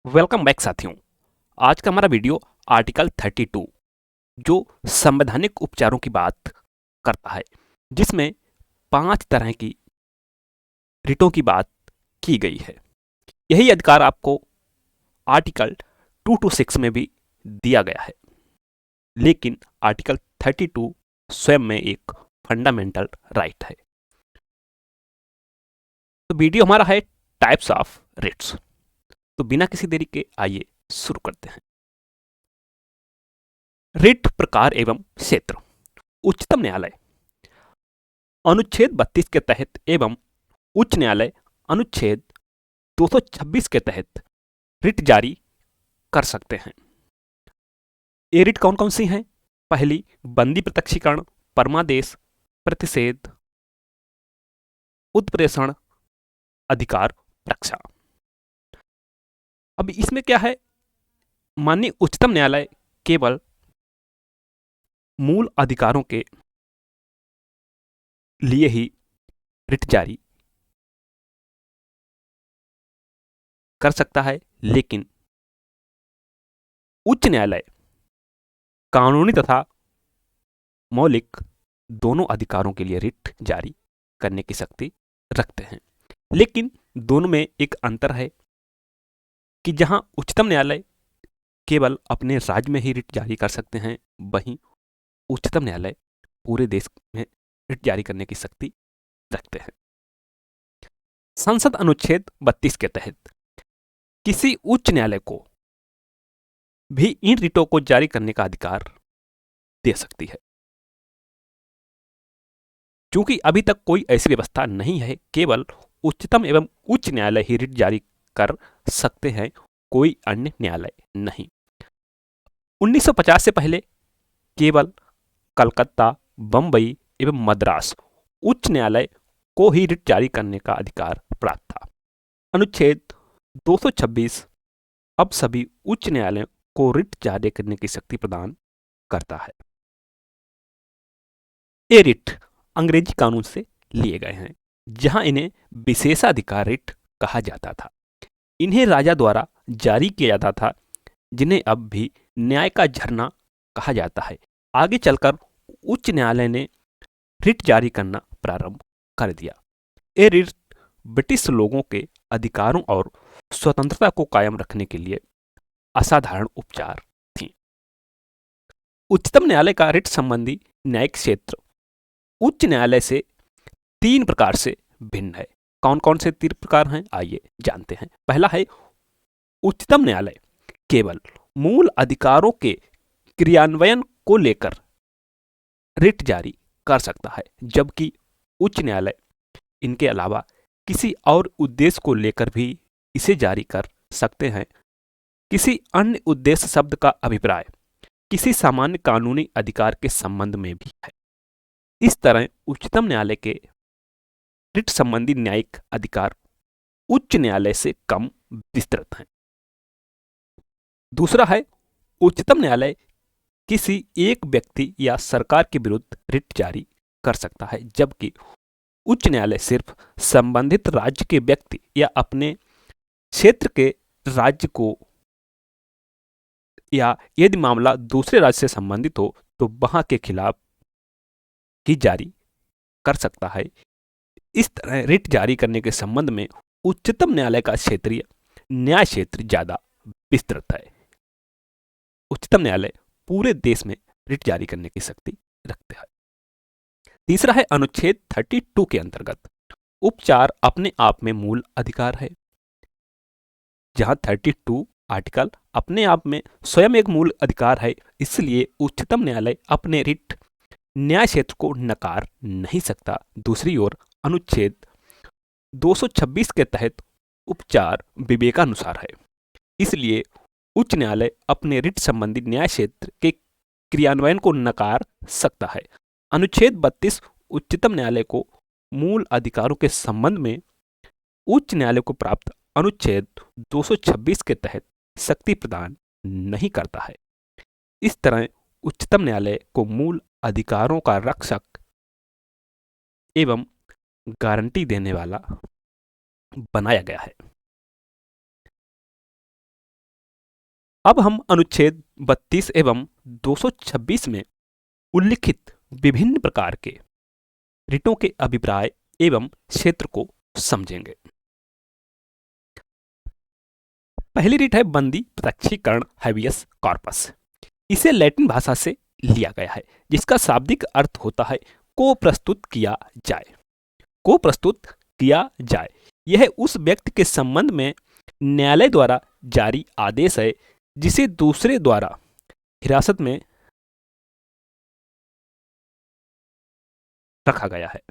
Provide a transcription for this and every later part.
Welcome back साथियों। आज का हमारा वीडियो आर्टिकल 32 जो संवैधानिक उपचारों की बात करता है, जिसमें 5 तरह की रिटों की बात की गई है। यही अधिकार आपको आर्टिकल 2 to 6 में भी दिया गया है, लेकिन आर्टिकल 32 स्वयं में एक फंडामेंटल राइट है। तो वीडियो हमारा है टाइप्स ऑफ रिट्स। तो बिना किसी देरी के आइए शुरू करते हैं। रिट प्रकार एवं क्षेत्र। उच्चतम न्यायालय अनुच्छेद 32 के तहत एवं उच्च न्यायालय अनुच्छेद 226 के तहत रिट जारी कर सकते हैं। ये रिट कौन कौन सी हैं? पहली, बंदी प्रत्यक्षीकरण, परमादेश, प्रतिषेध, उत्प्रेषण, अधिकार रक्षा। अब इसमें क्या है, माननीय उच्चतम न्यायालय केवल मूल अधिकारों के लिए ही रिट जारी कर सकता है, लेकिन उच्च न्यायालय कानूनी तथा मौलिक दोनों अधिकारों के लिए रिट जारी करने की शक्ति रखते हैं। लेकिन दोनों में एक अंतर है कि जहां उच्चतम न्यायालय केवल अपने राज्य में ही रिट जारी कर सकते हैं, वहीं उच्चतम न्यायालय पूरे देश में रिट जारी करने की शक्ति रखते हैं। संसद अनुच्छेद 32 के तहत किसी उच्च न्यायालय को भी इन रिटों को जारी करने का अधिकार दे सकती है। क्योंकि अभी तक कोई ऐसी व्यवस्था नहीं है, केवल उच्चतम एवं उच्च न्यायालय ही रिट जारी कर सकते हैं, कोई अन्य न्यायालय नहीं। 1950 से पहले केवल कलकत्ता, बंबई एवं मद्रास उच्च न्यायालय को ही रिट जारी करने का अधिकार प्राप्त था। अनुच्छेद 226 अब सभी उच्च न्यायालयों को रिट जारी करने की शक्ति प्रदान करता है। ये रिट अंग्रेजी कानून से लिए गए हैं, जहां इन्हें विशेषाधिकार रिट कहा जाता था। इन्हें राजा द्वारा जारी किया जाता था, जिन्हें अब भी न्याय का झरना कहा जाता है। आगे चलकर उच्च न्यायालय ने रिट जारी करना प्रारंभ कर दिया। ये रिट ब्रिटिश लोगों के अधिकारों और स्वतंत्रता को कायम रखने के लिए असाधारण उपचार थी। उच्चतम न्यायालय का रिट संबंधी न्यायिक क्षेत्र उच्च न्यायालय से 3 प्रकार से भिन्न है। कौन कौन से 3 प्रकार हैं, आइए जानते हैं। पहला है, उच्चतम न्यायालय केवल मूल अधिकारों के क्रियान्वयन को लेकर रिट जारी कर सकता है, जबकि उच्च न्यायालय इनके अलावा किसी और उद्देश्य को लेकर भी इसे जारी कर सकते हैं। किसी अन्य उद्देश्य शब्द का अभिप्राय किसी सामान्य कानूनी अधिकार के संबंध में भी है। इस तरह उच्चतम न्यायालय के रिट संबंधी न्यायिक अधिकार उच्च न्यायालय से कम विस्तृत हैं। दूसरा है, उच्चतम न्यायालय किसी एक व्यक्ति या सरकार के विरुद्ध रिट जारी कर सकता है, जबकि उच्च न्यायालय सिर्फ संबंधित राज्य के व्यक्ति या अपने क्षेत्र के राज्य को, या यदि मामला दूसरे राज्य से संबंधित हो तो वहां के खिलाफ ही जारी कर सकता है। इस तरह रिट जारी करने के संबंध में उच्चतम न्यायालय का क्षेत्रीय न्याय क्षेत्र ज्यादा विस्तृत है। उच्चतम न्यायालय पूरे देश में रिट जारी करने की शक्ति रखते हैं। तीसरा है, अनुच्छेद 32 के अंतर्गत उपचार अपने आप में मूल अधिकार है। जहां 32 आर्टिकल अपने आप में स्वयं एक मूल अधिकार है, इसलिए उच्चतम न्यायालय अपने रिट न्याय क्षेत्र को नकार नहीं सकता। दूसरी ओर अनुच्छेद 226 के तहत उपचार विवेकानुसार है, इसलिए उच्च न्यायालय अपने रिट संबंधी न्याय क्षेत्र के क्रियान्वयन को नकार सकता है। अनुच्छेद 32 उच्चतम न्यायालय को मूल अधिकारों के संबंध में उच्च न्यायालय को प्राप्त अनुच्छेद 226 के तहत शक्ति प्रदान नहीं करता है। इस तरह उच्चतम न्यायालय को मूल अधिकारों का रक्षक एवं गारंटी देने वाला बनाया गया है। अब हम अनुच्छेद 32 एवं 226 में उल्लिखित विभिन्न प्रकार के रिटों के अभिप्राय एवं क्षेत्र को समझेंगे। पहली रिट है बंदी प्रत्यक्षीकरण हैबियस कॉर्पस। इसे लैटिन भाषा से लिया गया है, जिसका शाब्दिक अर्थ होता है को प्रस्तुत किया जाए। को प्रस्तुत किया जाए यह उस व्यक्ति के संबंध में न्यायालय द्वारा जारी आदेश है जिसे दूसरे द्वारा हिरासत में रखा गया है।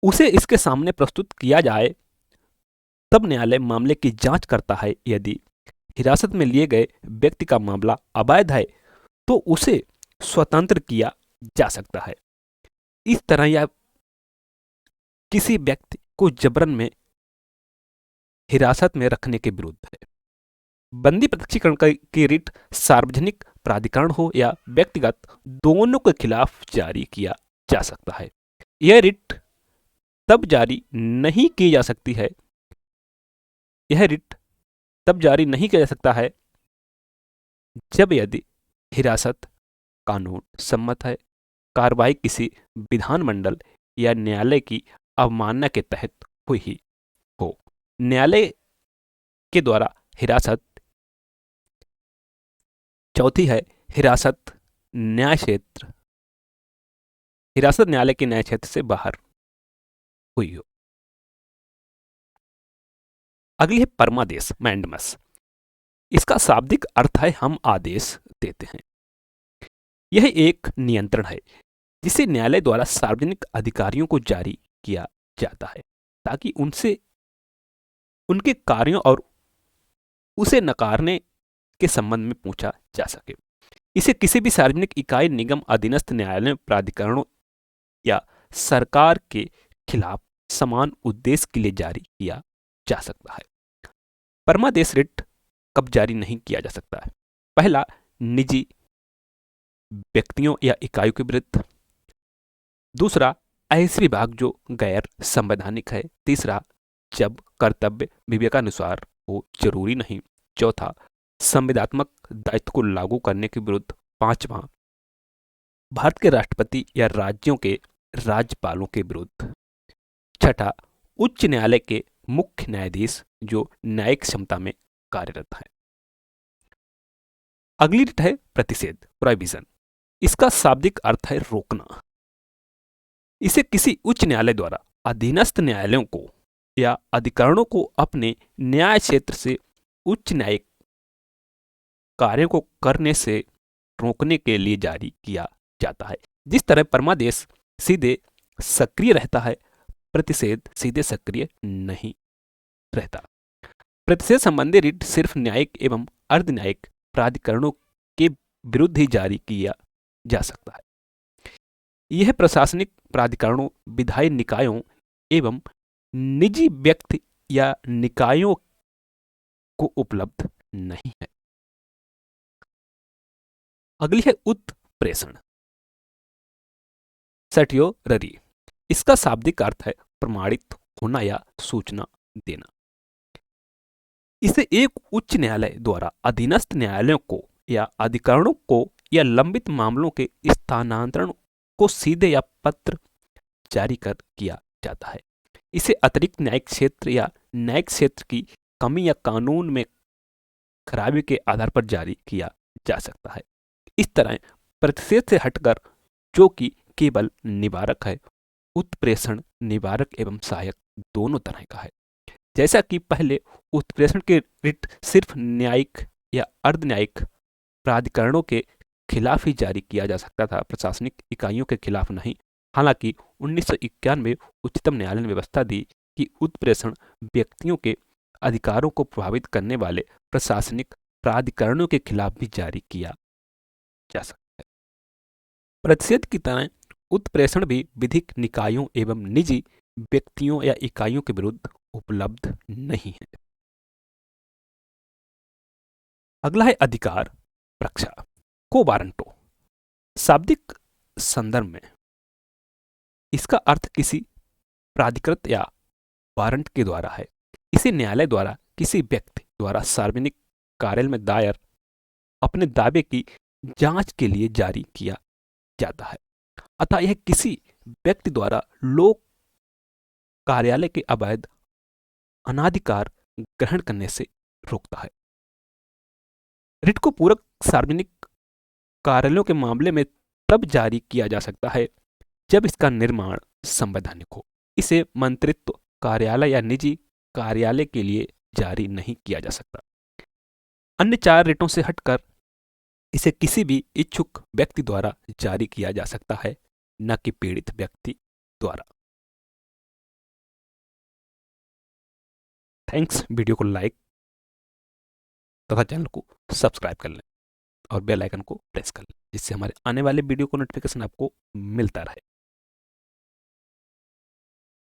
उसे इसके सामने प्रस्तुत किया जाए, तब न्यायालय मामले की जांच करता है। यदि हिरासत में लिए गए व्यक्ति का मामला अवैध है तो उसे स्वतंत्र किया जा सकता है। इस तरह यह किसी व्यक्ति को जबरन में हिरासत में रखने के विरुद्ध है। बंदी प्रत्यक्षीकरण की रिट सार्वजनिक प्राधिकरण हो या व्यक्तिगत, दोनों के खिलाफ जारी किया जा सकता है। यह रिट तब जारी नहीं की जा सकती है यह रिट तब जारी नहीं किया जा सकता है जब यदि हिरासत कानून सम्मत है, कार्रवाई किसी विधानमंडल या न्यायालय की अवमानना के तहत हुई हो। न्यायालय के द्वारा हिरासत। चौथी है हिरासत न्याय क्षेत्र। हिरासत न्यायालय के न्याय क्षेत्र से बाहर हुई हो। अगली है परमादेश मैंडमस। इसका शाब्दिक अर्थ है हम आदेश देते हैं। यह एक नियंत्रण है जिसे न्यायालय द्वारा सार्वजनिक अधिकारियों को जारी किया जाता है ताकि उनसे उनके कार्यों और उसे नकारने के संबंध में पूछा जा सके। इसे किसी भी सार्वजनिक इकाई, निगम, अधीनस्थ न्यायालय, प्राधिकरणों या सरकार के खिलाफ समान उद्देश्य के लिए जारी किया जा सकता है। परमादेश रिट कब जारी नहीं किया जा सकता है? पहला, निजी व्यक्तियों या इकाइयों के विरुद्ध। दूसरा, ऐसे विभाग जो गैर संवैधानिक है। तीसरा, जब कर्तव्य विवेकानुसार हो, जरूरी नहीं। चौथा, संविदात्मक दायित्व को लागू करने के विरुद्ध। पांचवा, भारत के राष्ट्रपति या राज्यों के राज्यपालों के विरुद्ध। छठा, उच्च न्यायालय के मुख्य न्यायाधीश जो न्यायिक क्षमता में कार्यरत है। अगली रिट है प्रतिषेध प्रोहिबिशन। इसका शाब्दिक अर्थ है रोकना। इसे किसी उच्च न्यायालय द्वारा अधीनस्थ न्यायालयों को या अधिकरणों को अपने न्याय क्षेत्र से उच्च न्यायिक कार्यों को करने से रोकने के लिए जारी किया जाता है। जिस तरह परमादेश सीधे सक्रिय रहता है, प्रतिषेध सीधे सक्रिय नहीं रहता। प्रतिषेध संबंधी रिट सिर्फ न्यायिक एवं अर्ध न्यायिक प्राधिकरणों के विरुद्ध ही जारी किया जा सकता है। यह प्रशासनिक प्राधिकरणों, विधायी निकायों एवं निजी व्यक्ति या निकायों को उपलब्ध नहीं है। अगली है उत्प्रेषण सर्टियोररी। इसका शाब्दिक अर्थ है प्रमाणित होना या सूचना देना। इसे एक उच्च न्यायालय द्वारा अधीनस्थ न्यायालयों को या अधिकरणों को या लंबित मामलों के स्थानांतरण को सीधे या पत्र जारी कर किया जाता है। इसे अतिरिक्त न्यायिक क्षेत्र या न्यायिक क्षेत्र की कमी या कानून में खराबी के आधार पर जारी किया जा सकता है। इस तरह प्रतिषेध से हटकर, जो कि केवल निवारक है, उत्प्रेषण निवारक एवं सहायक दोनों तरह का है। जैसा कि पहले उत्प्रेषण के रिट सिर्फ न्यायिक या अर्ध न्यायिक प्राधिकरणों के खिलाफ ही जारी किया जा सकता था, प्रशासनिक इकाइयों के खिलाफ नहीं। हालांकि 1991 में उच्चतम न्यायालय ने व्यवस्था दी कि उत्प्रेषण व्यक्तियों के अधिकारों को प्रभावित करने वाले प्रशासनिक प्राधिकरणों के खिलाफ भी जारी किया जा सकता है। प्रतिषेध की तरह उत्प्रेषण भी विधिक निकायों एवं निजी व्यक्तियों या इकाइयों के विरुद्ध उपलब्ध नहीं है। अगला है अधिकार रक्षा को वारंटो। शाब्दिक संदर्भ में इसका अर्थ किसी प्राधिकृत या वारंट के द्वारा है। इसे न्यायालय द्वारा किसी व्यक्ति द्वारा सार्वजनिक कार्यालय में दायर अपने दावे की जांच के लिए जारी किया जाता है। अतः यह किसी व्यक्ति द्वारा लोक कार्यालय के अवैध अनाधिकार ग्रहण करने से रोकता है। रिट को पूरक सार्वजनिक कार्यालयों के मामले में तब जारी किया जा सकता है जब इसका निर्माण संवैधानिक हो। इसे मंत्रित्व कार्यालय या निजी कार्यालय के लिए जारी नहीं किया जा सकता। अन्य 4 रिटों से हटकर इसे किसी भी इच्छुक व्यक्ति द्वारा जारी किया जा सकता है, न कि पीड़ित व्यक्ति द्वारा। थैंक्स। वीडियो को लाइक तथा चैनल को सब्सक्राइब कर लें और बेल आइकन को प्रेस कर लें, जिससे हमारे आने वाले वीडियो को नोटिफिकेशन आपको मिलता रहे।